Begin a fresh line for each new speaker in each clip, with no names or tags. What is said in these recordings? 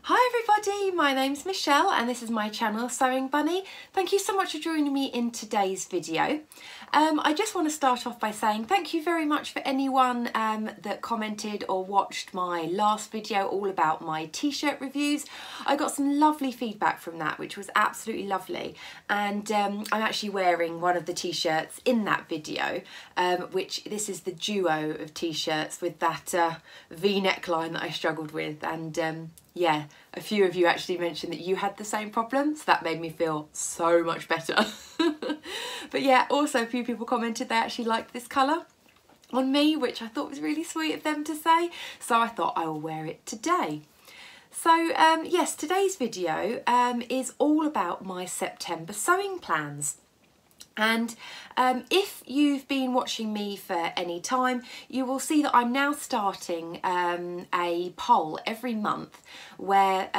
Hi everybody, my name's Michelle and this is my channel Sewing Bunny. Thank you so much for joining me in today's video. I just want to start off by saying thank you very much for anyone that commented or watched my last video all about my t-shirt reviews. I got some lovely feedback from that, which was absolutely lovely, and I'm actually wearing one of the t-shirts in that video, which this is the duo of t-shirts with that V neckline that I struggled with, and yeah, a few of you actually mentioned that you had the same problem, so that made me feel so much better. But yeah, also a few people commented they actually liked this colour on me, which I thought was really sweet of them to say, so I thought I will wear it today. So yes, today's video is all about my September sewing plans. And if you've been watching me for any time, you will see that I'm now starting a poll every month where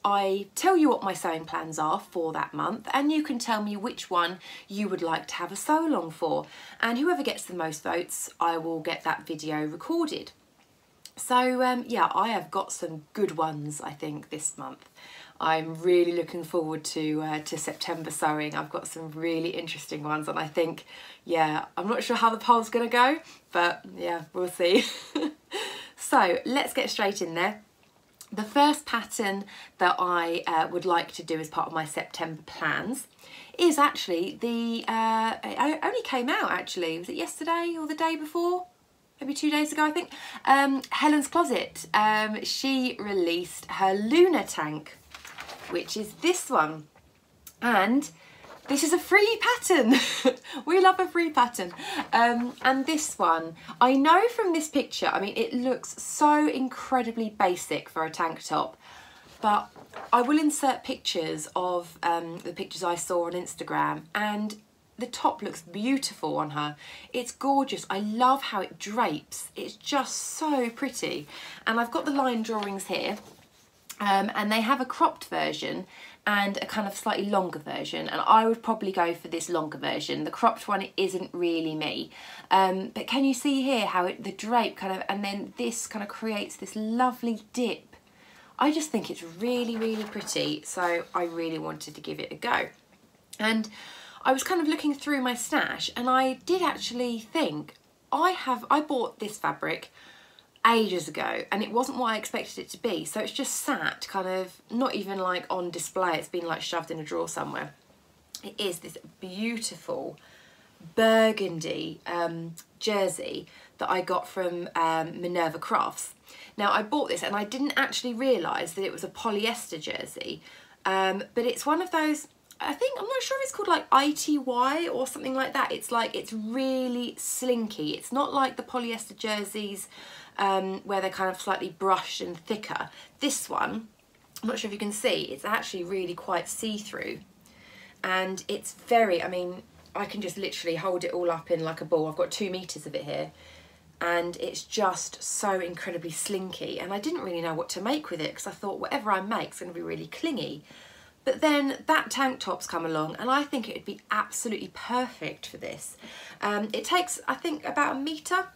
I tell you what my sewing plans are for that month, and you can tell me which one you would like to have a sew along for, and whoever gets the most votes, I will get that video recorded. So yeah, I have got some good ones I think this month. I'm really looking forward to September sewing. I've got some really interesting ones, and I think, yeah, I'm not sure how the poll's going to go, but yeah, we'll see. So let's get straight in there. The first pattern that I would like to do as part of my September plans is actually the, it only came out actually, was it yesterday or the day before? Maybe 2 days ago I think. Helen's Closet, she released her Lunar tank, which is this one, and this is a free pattern. We love a free pattern. And this one, I know from this picture, I mean, it looks so incredibly basic for a tank top, but I will insert pictures of the pictures I saw on Instagram, and the top looks beautiful on her. It's gorgeous. I love how it drapes. It's just so pretty. And I've got the line drawings here. And they have a cropped version and a kind of slightly longer version, and I would probably go for this longer version. The cropped one isn't really me, but can you see here how the drape kind of, and then this kind of creates this lovely dip. I just think it's really, really pretty, so I really wanted to give it a go. And I was kind of looking through my stash, and I did actually think, I bought this fabric ages ago, and it wasn't what I expected it to be, so it's just sat kind of not even like on display, it's been like shoved in a drawer somewhere. It is this beautiful burgundy jersey that I got from Minerva Crafts. Now I bought this and I didn't actually realise that it was a polyester jersey, but it's one of those, I think, I'm not sure if it's called like ITY or something like that. It's like, it's really slinky. It's not like the polyester jerseys where they're kind of slightly brushed and thicker. This one, I'm not sure if you can see, it's actually really quite see-through, and it's very, I mean, I can just literally hold it all up in like a ball. I've got 2 meters of it here, and it's just so incredibly slinky, and I didn't really know what to make with it because I thought whatever I make is going to be really clingy. But then that tank top's come along, and I think it would be absolutely perfect for this. It takes, I think, about 1 meter,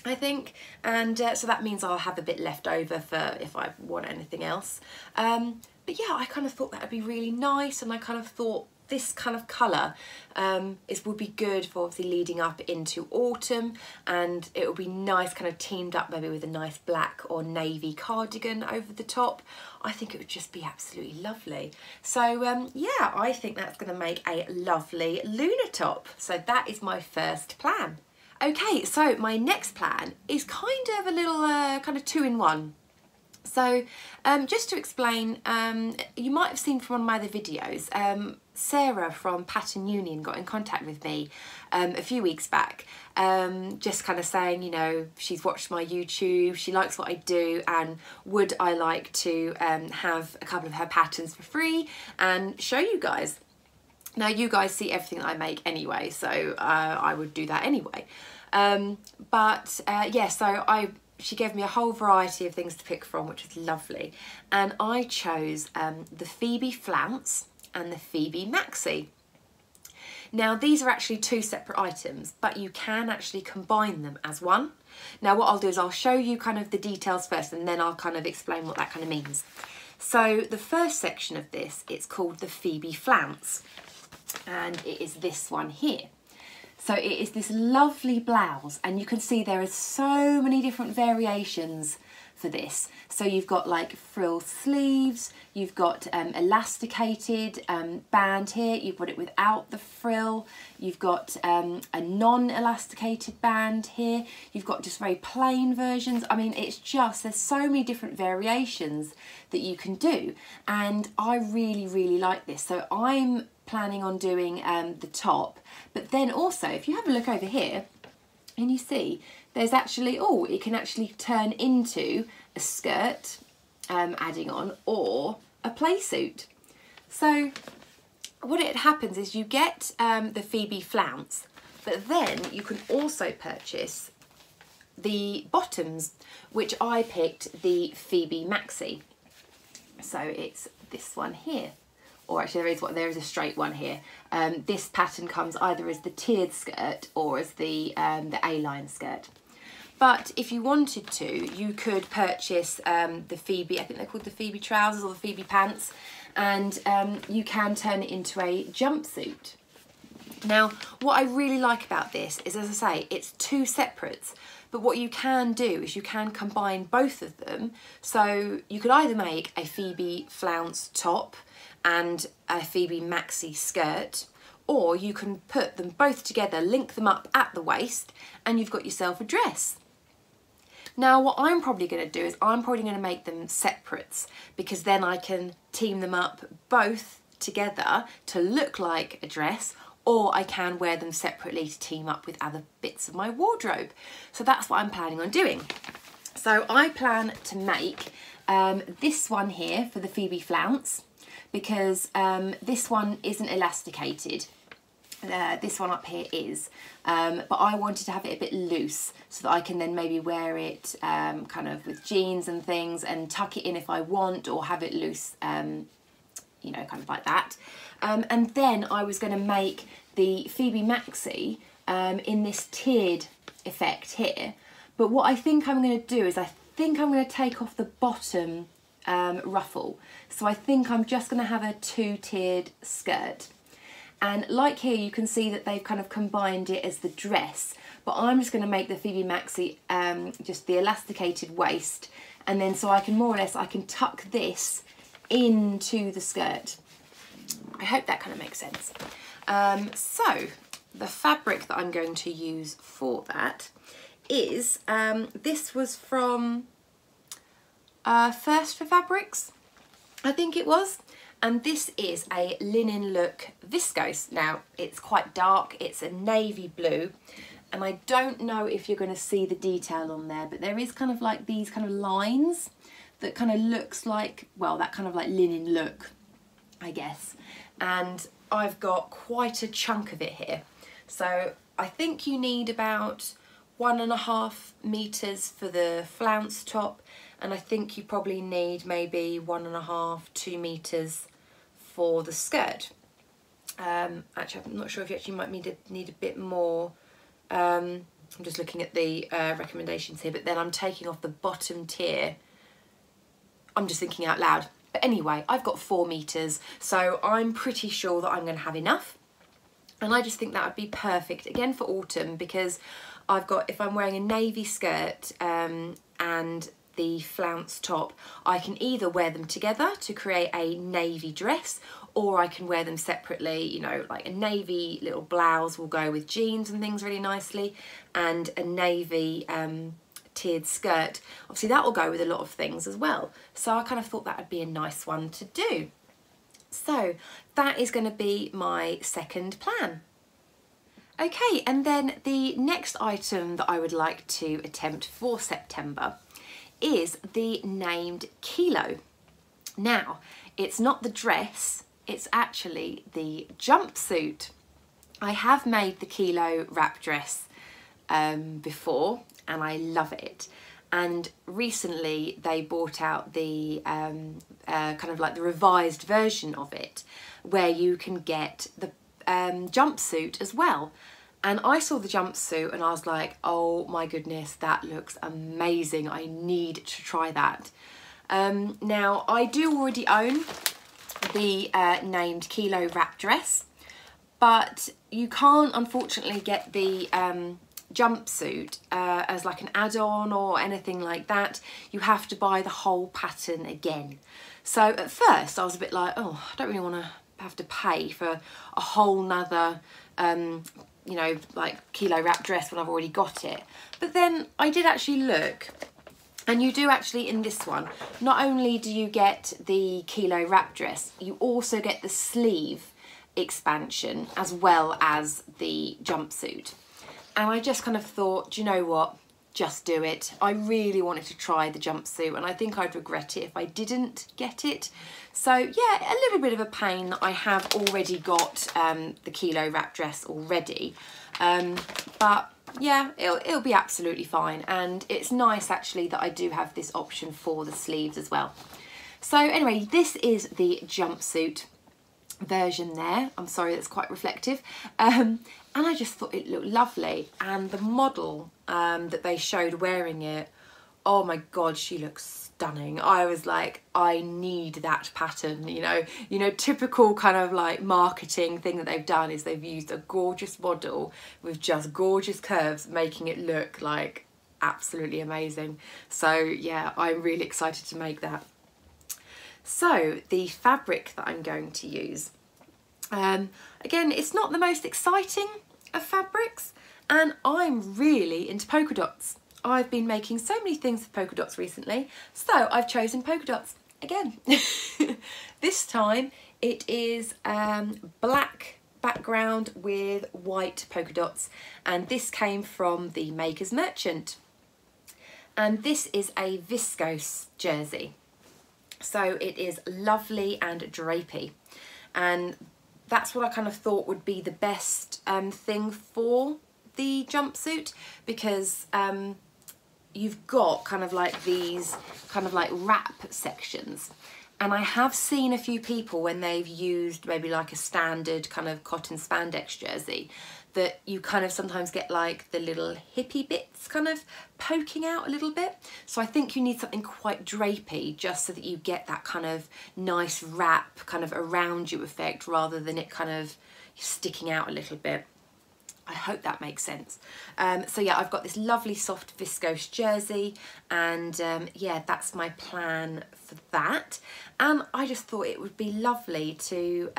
I think, and so that means I'll have a bit left over for if I want anything else. But yeah, I kind of thought that would be really nice, and I kind of thought this kind of colour would be good for obviously leading up into autumn, and it would be nice kind of teamed up maybe with a nice black or navy cardigan over the top. I think it would just be absolutely lovely. So yeah, I think that's going to make a lovely lunar top. So that is my first plan. Okay, so my next plan is kind of a little kind of 2-in-1. So just to explain, you might have seen from one of my other videos, Sarah from Pattern Union got in contact with me a few weeks back, just kind of saying, you know, she's watched my YouTube, she likes what I do, and would I like to have a couple of her patterns for free and show you guys. Now you guys see everything that I make anyway, so I would do that anyway. Yeah, so she gave me a whole variety of things to pick from, which was lovely. And I chose the Phoebe Flounce and the Phoebe Maxi. Now these are actually 2 separate items, but you can actually combine them as one. Now what I'll do is I'll show you kind of the details first, and then I'll kind of explain what that kind of means. So the first section of this, it's called the Phoebe Flounce, and it is this one here. So it is this lovely blouse, and you can see there are so many different variations for this. So you've got like frill sleeves, you've got elasticated band here, you've got it without the frill, you've got a non-elasticated band here, you've got just very plain versions. I mean, it's just, there's so many different variations that you can do, and I really, really like this. So I'm planning on doing the top, but then also if you have a look over here and you see there's actually, oh, it can actually turn into a skirt adding on, or a play suit. So what it happens is you get the Phoebe Flounce, but then you can also purchase the bottoms, which I picked the Phoebe Maxi. So it's this one here. Or actually there is a straight one here. This pattern comes either as the tiered skirt or as the A-line skirt. But if you wanted to, you could purchase the Phoebe, I think they're called the Phoebe trousers or the Phoebe pants, and you can turn it into a jumpsuit. Now, what I really like about this is, as I say, it's two separates, but what you can do is you can combine both of them. So you could either make a Phoebe Flounce top and a Phoebe Maxi skirt, or you can put them both together, link them up at the waist, and you've got yourself a dress. Now, what I'm probably going to do is I'm probably going to make them separates, because then I can team them up both together to look like a dress, or I can wear them separately to team up with other bits of my wardrobe. So that's what I'm planning on doing. So I plan to make this one here for the Phoebe Flounce, because this one isn't elasticated. This one up here is, but I wanted to have it a bit loose so that I can then maybe wear it kind of with jeans and things and tuck it in if I want, or have it loose, you know, kind of like that. And then I was going to make the Phoebe Maxi in this tiered effect here. But what I think I'm going to do is I think I'm going to take off the bottom ruffle. So I think I'm just going to have a two-tiered skirt. And like here, you can see that they've kind of combined it as the dress, but I'm just going to make the Phoebe Maxi just the elasticated waist, and then so I can more or less, I can tuck this into the skirt. I hope that kind of makes sense. So the fabric that I'm going to use for that is, this was from First for Fabrics, I think it was. And this is a linen look viscose. Now, it's quite dark, it's a navy blue, and I don't know if you're going to see the detail on there, but there is kind of like these kind of lines that kind of looks like, well, that kind of like linen look, I guess. And I've got quite a chunk of it here. So I think you need about 1.5 meters for the flounce top, and I think you probably need maybe 1.5, 2 meters for the skirt. Actually, I'm not sure if you actually might need a bit more. I'm just looking at the recommendations here, but then I'm taking off the bottom tier. I'm just thinking out loud. But anyway, I've got 4 meters, so I'm pretty sure that I'm going to have enough. And I just think that would be perfect, again, for autumn, because I've got, if I'm wearing a navy skirt and the flounce top, I can either wear them together to create a navy dress, or I can wear them separately. You know, like a navy little blouse will go with jeans and things really nicely, and a navy tiered skirt, obviously that will go with a lot of things as well. So I kind of thought that would be a nice one to do. So that is going to be my second plan. Okay, and then the next item that I would like to attempt for September is the named kilo. Now, it's not the dress, it's actually the jumpsuit. I have made the kilo wrap dress before, and I love it. And recently they brought out the kind of like the revised version of it, where you can get the jumpsuit as well. And I saw the jumpsuit and I was like, oh my goodness, that looks amazing. I need to try that. Now I do already own the named Kilo wrap dress, but you can't unfortunately get the jumpsuit as like an add-on or anything like that. You have to buy the whole pattern again. So at first I was a bit like, oh, I don't really want to have to pay for a whole nother you know, like Kilo wrap dress when I've already got it. But then I did actually look, and you do actually in this one, not only do you get the Kilo wrap dress, you also get the sleeve expansion as well as the jumpsuit. And I just kind of thought, do you know what, just do it. I really wanted to try the jumpsuit, and I think I'd regret it if I didn't get it. So yeah, a little bit of a pain that I have already got the Kilo wrap dress already, but yeah, it'll be absolutely fine. And it's nice actually that I do have this option for the sleeves as well. So anyway, this is the jumpsuit version there. I'm sorry, that's quite reflective. And I just thought it looked lovely. And the model that they showed wearing it, oh my God, she looks stunning. I was like, I need that pattern, you know, typical kind of like marketing thing that they've done is they've used a gorgeous model with just gorgeous curves, making it look like absolutely amazing. So yeah, I'm really excited to make that. So the fabric that I'm going to use, again, it's not the most exciting of fabrics, and I'm really into polka dots. I've been making so many things with polka dots recently, so I've chosen polka dots again. This time it is black background with white polka dots, and this came from the Maker's Merchant. And this is a viscose jersey. So it is lovely and drapey, and that's what I kind of thought would be the best thing for the jumpsuit, because you've got kind of like these kind of like wrap sections, and I have seen a few people when they've used maybe like a standard kind of cotton spandex jersey that you kind of sometimes get like the little hippie bits kind of poking out a little bit. So I think you need something quite drapey just so that you get that kind of nice wrap kind of around you effect rather than it kind of sticking out a little bit. I hope that makes sense. So yeah, I've got this lovely soft viscose jersey, and yeah, that's my plan for that. And I just thought it would be lovely to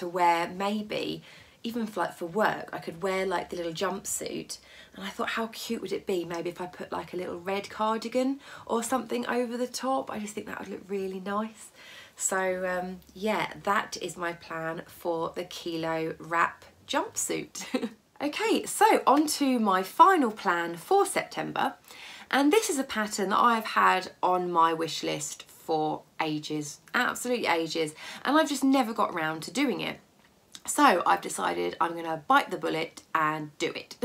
wear, maybe even for work. I could wear like the little jumpsuit, and I thought how cute would it be maybe if I put like a little red cardigan or something over the top. I just think that would look really nice. So yeah, that is my plan for the Kilo wrap jumpsuit. Okay, so on to my final plan for September, and this is a pattern that I've had on my wish list for ages, absolutely ages, and I've just never got around to doing it. So I've decided I'm going to bite the bullet and do it.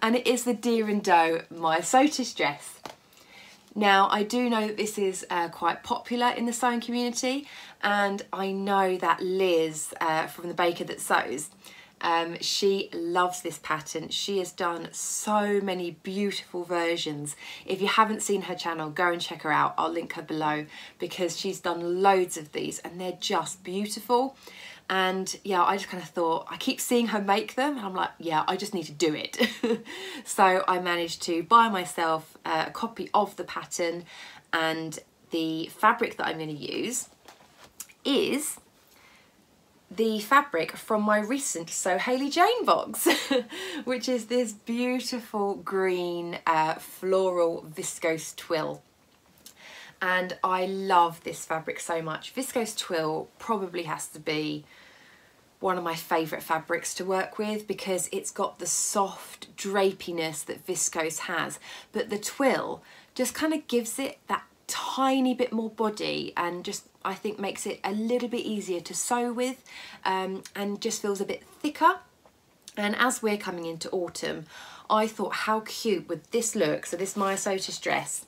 And it is the Deer and Doe Myosotis dress. Now, I do know that this is quite popular in the sewing community, and I know that Liz from The Baker That Sews, she loves this pattern. She has done so many beautiful versions. If you haven't seen her channel, go and check her out. I'll link her below, because she's done loads of these and they're just beautiful. And yeah, I just kind of thought, I keep seeing her make them and I'm like, yeah, I just need to do it. So I managed to buy myself a copy of the pattern, and the fabric that I'm going to use is the fabric from my recent Sew Hayley Jane box, which is this beautiful green floral viscose twill. And I love this fabric so much. Viscose twill probably has to be one of my favourite fabrics to work with, because it's got the soft drapiness that viscose has, but the twill just kind of gives it that tiny bit more body, and just I think makes it a little bit easier to sew with, and just feels a bit thicker. And as we're coming into autumn, I thought how cute would this look, so this Myosotis dress,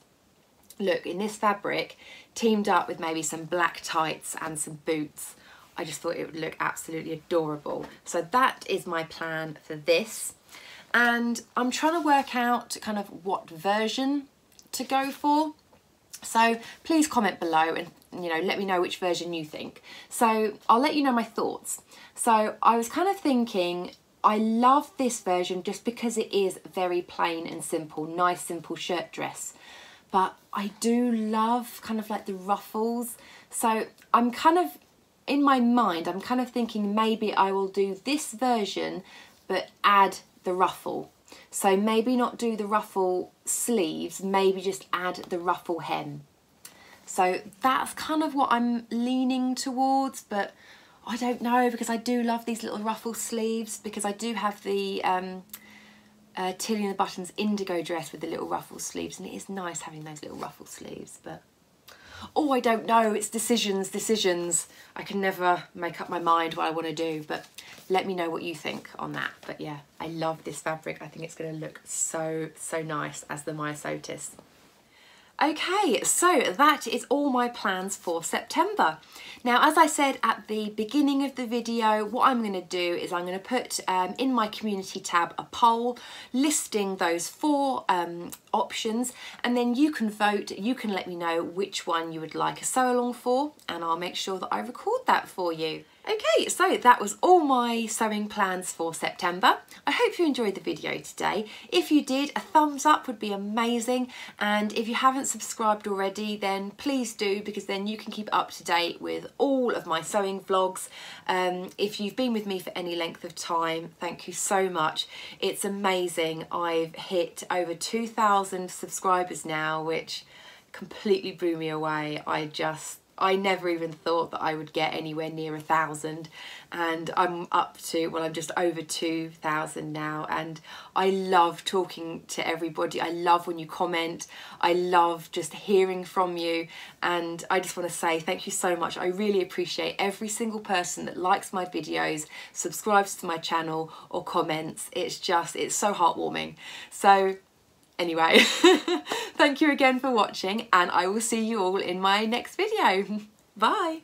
look in this fabric teamed up with maybe some black tights and some boots. I just thought it would look absolutely adorable. So that is my plan for this, and I'm trying to work out kind of what version to go for. So please comment below and, you know, let me know which version you think. So I'll let you know my thoughts. So I was kind of thinking, I love this version just because it is very plain and simple, nice simple shirt dress. But I do love kind of like the ruffles. So I'm kind of, in my mind, I'm kind of thinking maybe I will do this version but add the ruffle. So maybe not do the ruffle sleeves, maybe just add the ruffle hem. So that's kind of what I'm leaning towards, but I don't know, because I do love these little ruffle sleeves, because I do have the Tilly and the Buttons indigo dress with the little ruffle sleeves, and it is nice having those little ruffle sleeves, but oh, I don't know, it's decisions. I can never make up my mind what I want to do, but let me know what you think on that. But yeah, I love this fabric. I think it's going to look so nice as the Myosotis. Okay, so that is all my plans for September. Now, as I said at the beginning of the video, what I'm going to do is I'm going to put in my community tab a poll listing those 4 options, and then you can vote. You can let me know which one you would like a sew along for, and I'll make sure that I record that for you. Okay, so that was all my sewing plans for September. I hope you enjoyed the video today. If you did, a thumbs up would be amazing. And if you haven't subscribed already, then please do, because then you can keep up to date with all of my sewing vlogs. If you've been with me for any length of time, thank you so much. It's amazing. I've hit over 2,000 subscribers now, which completely blew me away. I never even thought that I would get anywhere near 1,000, and I'm up to, well, I'm just over 2,000 now, and I love talking to everybody. I love when you comment. I love just hearing from you, and I just want to say thank you so much. I really appreciate every single person that likes my videos, subscribes to my channel, or comments. It's so heartwarming. So anyway, thank you again for watching, and I will see you all in my next video. Bye.